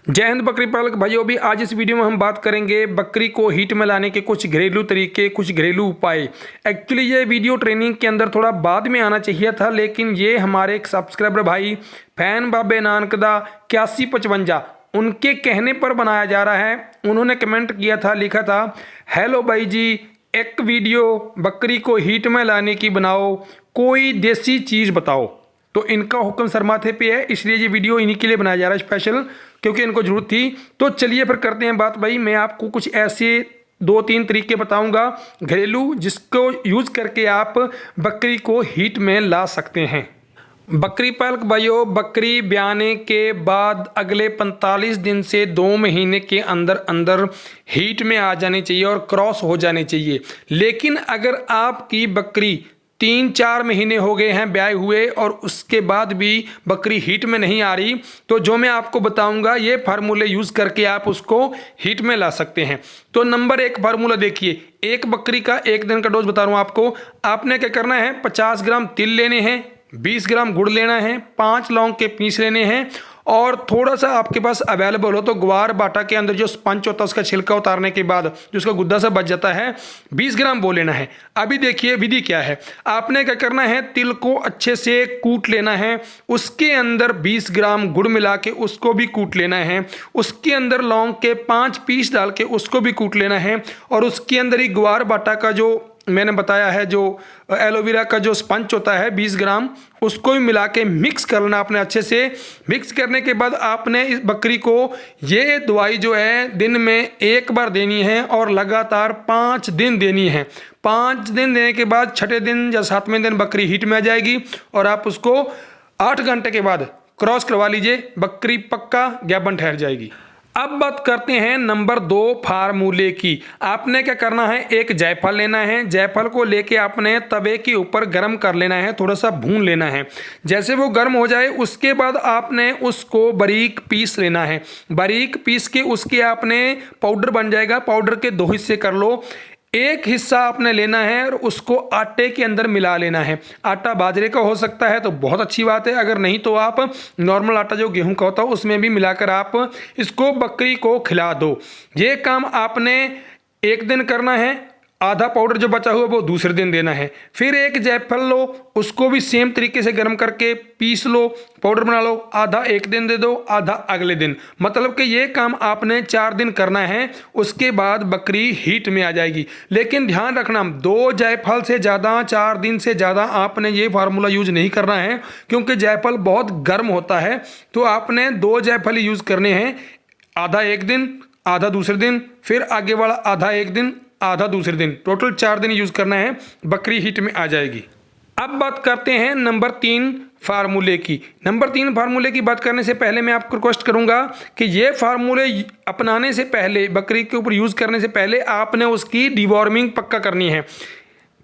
जय हिंद बकरी पालक भाइयों। भी आज इस वीडियो में हम बात करेंगे बकरी को हीट में लाने के कुछ घरेलू तरीके, कुछ घरेलू उपाय। एक्चुअली ये वीडियो ट्रेनिंग के अंदर थोड़ा बाद में आना चाहिए था, लेकिन ये हमारे एक सब्सक्राइबर भाई फैन बाबे नानक दा 8155 उनके कहने पर बनाया जा रहा है। उन्होंने कमेंट किया था, लिखा था, हेलो भाई जी, एक वीडियो बकरी को हीट में लाने की बनाओ, कोई देसी चीज़ बताओ। तो इनका हुक्म सर माथे पे है, इसलिए ये वीडियो इन्हीं के लिए बनाया जा रहा है स्पेशल, क्योंकि इनको जरूरत थी। तो चलिए फिर करते हैं बात। भाई मैं आपको कुछ ऐसे 2-3 तरीके बताऊंगा घरेलू, जिसको यूज़ करके आप बकरी को हीट में ला सकते हैं। बकरी पालक भाइयों, बकरी ब्याने के बाद अगले 45 दिन से 2 महीने के अंदर अंदर हीट में आ जानी चाहिए और क्रॉस हो जानी चाहिए। लेकिन अगर आपकी बकरी 3-4 महीने हो गए हैं ब्याए हुए और उसके बाद भी बकरी हीट में नहीं आ रही, तो जो मैं आपको बताऊंगा ये फार्मूले यूज़ करके आप उसको हीट में ला सकते हैं। तो नंबर 1 फार्मूला देखिए, एक बकरी का 1 दिन का डोज बता रहा हूँ आपको। आपने क्या करना है, 50 ग्राम तिल लेने हैं, 20 ग्राम गुड़ लेना है, 5 लौंग के पीस लेने हैं, और थोड़ा सा आपके पास अवेलेबल हो तो ग्वार बाटा के अंदर जो स्पंज होता है उसका छिलका उतारने के बाद जो उसका गुद्दा सा बच जाता है, 20 ग्राम वो लेना है। अभी देखिए विधि क्या है। आपने क्या करना है, तिल को अच्छे से कूट लेना है, उसके अंदर 20 ग्राम गुड़ मिला के उसको भी कूट लेना है, उसके अंदर लौंग के 5 पीस डाल के उसको भी कूट लेना है, और उसके अंदर ही ग्वार बाटा का जो मैंने बताया है, जो एलोवेरा का जो स्पंज होता है 20 ग्राम, उसको भी मिला के मिक्स कर लेना आपने अच्छे से। मिक्स करने के बाद आपने इस बकरी को ये दवाई जो है दिन में 1 बार देनी है और लगातार 5 दिन देनी है। 5 दिन देने के बाद 6ठे दिन या 7वें दिन बकरी हीट में आ जाएगी और आप उसको 8 घंटे के बाद क्रॉस करवा लीजिए, बकरी पक्का ज्ञापन ठहर जाएगी। अब बात करते हैं नंबर 2 फार्मूले की। आपने क्या करना है, एक जायफल लेना है। जायफल को लेके आपने तवे के ऊपर गर्म कर लेना है, थोड़ा सा भून लेना है। जैसे वो गर्म हो जाए उसके बाद आपने उसको बारीक पीस लेना है। बारीक पीस के उसके आपने पाउडर बन जाएगा। पाउडर के 2 हिस्से कर लो। एक हिस्सा आपने लेना है और उसको आटे के अंदर मिला लेना है। आटा बाजरे का हो सकता है तो बहुत अच्छी बात है, अगर नहीं तो आप नॉर्मल आटा जो गेहूं का होता है उसमें भी मिलाकर आप इसको बकरी को खिला दो। ये काम आपने 1 दिन करना है। आधा पाउडर जो बचा हुआ वो दूसरे दिन देना है। फिर एक जायफल लो, उसको भी सेम तरीके से गर्म करके पीस लो, पाउडर बना लो। आधा 1 दिन दे दो, आधा अगले दिन। मतलब कि ये काम आपने 4 दिन करना है, उसके बाद बकरी हीट में आ जाएगी। लेकिन ध्यान रखना, 2 जायफल से ज़्यादा, 4 दिन से ज़्यादा आपने ये फार्मूला यूज नहीं करना है, क्योंकि जायफल बहुत गर्म होता है। तो आपने 2 जायफल यूज़ करने हैं, आधा 1 दिन, आधा दूसरे दिन, फिर आगे वाला आधा 1 दिन, आधा दूसरे दिन। टोटल 4 दिन यूज करना है, बकरी हीट में आ जाएगी। अब बात करते हैं नंबर 3 फार्मूले की। नंबर 3 फार्मूले की बात करने से पहले मैं आपको रिक्वेस्ट करूंगा कि ये फार्मूले अपनाने से पहले, बकरी के ऊपर यूज करने से पहले आपने उसकी डिवॉर्मिंग पक्का करनी है।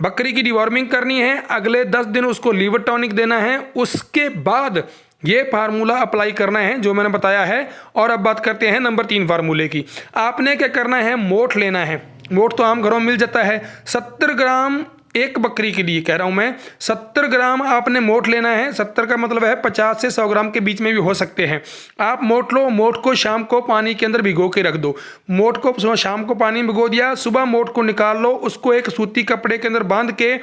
बकरी की डिवॉर्मिंग करनी है, अगले 10 दिन उसको लीवर टॉनिक देना है, उसके बाद ये फार्मूला अप्लाई करना है जो मैंने बताया है। और अब बात करते हैं नंबर 3 फार्मूले की। आपने क्या करना है, मोठ लेना है। मोठ तो आम घरों में मिल जाता है। 70 ग्राम एक बकरी के लिए कह रहा हूं मैं, 70 ग्राम आपने मोठ लेना है। 70 का मतलब है 50 से 100 ग्राम के बीच में भी हो सकते हैं। आप मोठ लो, मोठ को शाम को पानी के अंदर भिगो के रख दो। मोठ को शाम को पानी में भिगो दिया, सुबह मोठ को निकाल लो, उसको एक सूती कपड़े के अंदर बांध के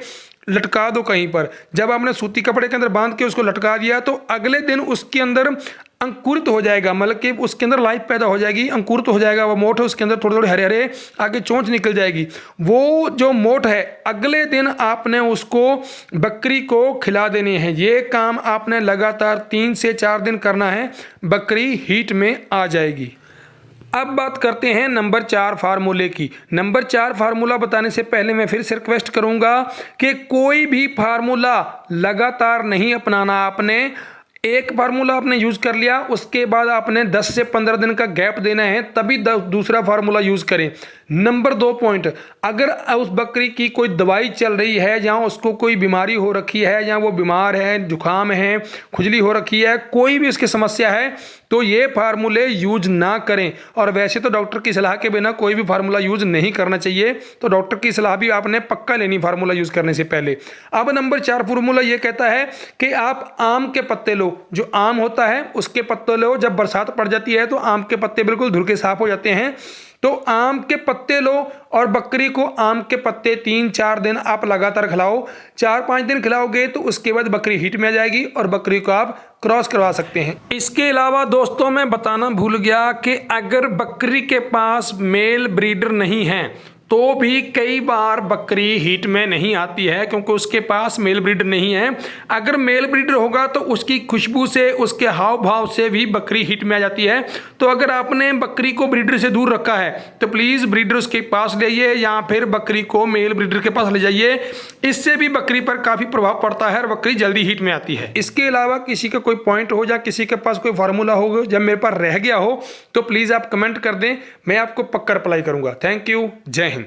लटका दो कहीं पर। जब आपने सूती कपड़े के अंदर बांध के उसको लटका दिया तो अगले दिन उसके अंदर अंकुरित हो जाएगा, मतलब कि उसके अंदर लाइफ पैदा हो जाएगी, अंकुरित हो जाएगा वो मोठ है, उसके अंदर थोड़े थोड़े हरे हरे आगे चोंच निकल जाएगी। वो जो मोठ है अगले दिन आपने उसको बकरी को खिला देनी है। ये काम आपने लगातार 3 से 4 दिन करना है, बकरी हीट में आ जाएगी। अब बात करते हैं नंबर 4 फार्मूले की। नंबर 4 फार्मूला बताने से पहले मैं फिर से रिक्वेस्ट करूंगा कि कोई भी फार्मूला लगातार नहीं अपनाना। आपने एक फार्मूला आपने यूज कर लिया, उसके बाद आपने 10 से 15 दिन का गैप देना है, तभी दूसरा फार्मूला यूज करें। नंबर 2 पॉइंट, अगर उस बकरी की कोई दवाई चल रही है, या उसको कोई बीमारी हो रखी है, या वो बीमार है, जुकाम है, खुजली हो रखी है, कोई भी उसकी समस्या है, तो ये फार्मूले यूज ना करें। और वैसे तो डॉक्टर की सलाह के बिना कोई भी फार्मूला यूज नहीं करना चाहिए, तो डॉक्टर की सलाह भी आपने पक्का लेनी फार्मूला यूज करने से पहले। अब नंबर 4 फार्मूला ये कहता है कि आप आम के पत्ते लो, जो आम होता है उसके पत्ते लो। जब बरसात पड़ जाती है तो आम के पत्ते बिल्कुल धुल के साफ हो जाते हैं, तो आम के पत्ते लो और बकरी को आम के पत्ते 3-4 दिन आप लगातार खिलाओ। 4-5 दिन खिलाओगे तो उसके बाद बकरी हीट में आ जाएगी और बकरी को आप क्रॉस करवा सकते हैं। इसके अलावा दोस्तों मैं बताना भूल गया कि अगर बकरी के पास मेल ब्रीडर नहीं है तो भी कई बार बकरी हीट में नहीं आती है, क्योंकि उसके पास मेल ब्रीडर नहीं है। अगर मेल ब्रीडर होगा तो उसकी खुशबू से, उसके हाव भाव से भी बकरी हीट में आ जाती है। तो अगर आपने बकरी को ब्रीडर से दूर रखा है तो प्लीज़ ब्रीडर उसके पास ले जाइए या फिर बकरी को मेल ब्रीडर के पास ले जाइए। इससे भी बकरी पर काफ़ी प्रभाव पड़ता है और बकरी जल्दी हीट में आती है। इसके अलावा किसी का कोई पॉइंट हो या किसी के पास कोई फार्मूला हो जब मेरे पास रह गया हो तो प्लीज़ आप कमेंट कर दें, मैं आपको पक्का रिप्लाई करूँगा। थैंक यू, जय हिंद।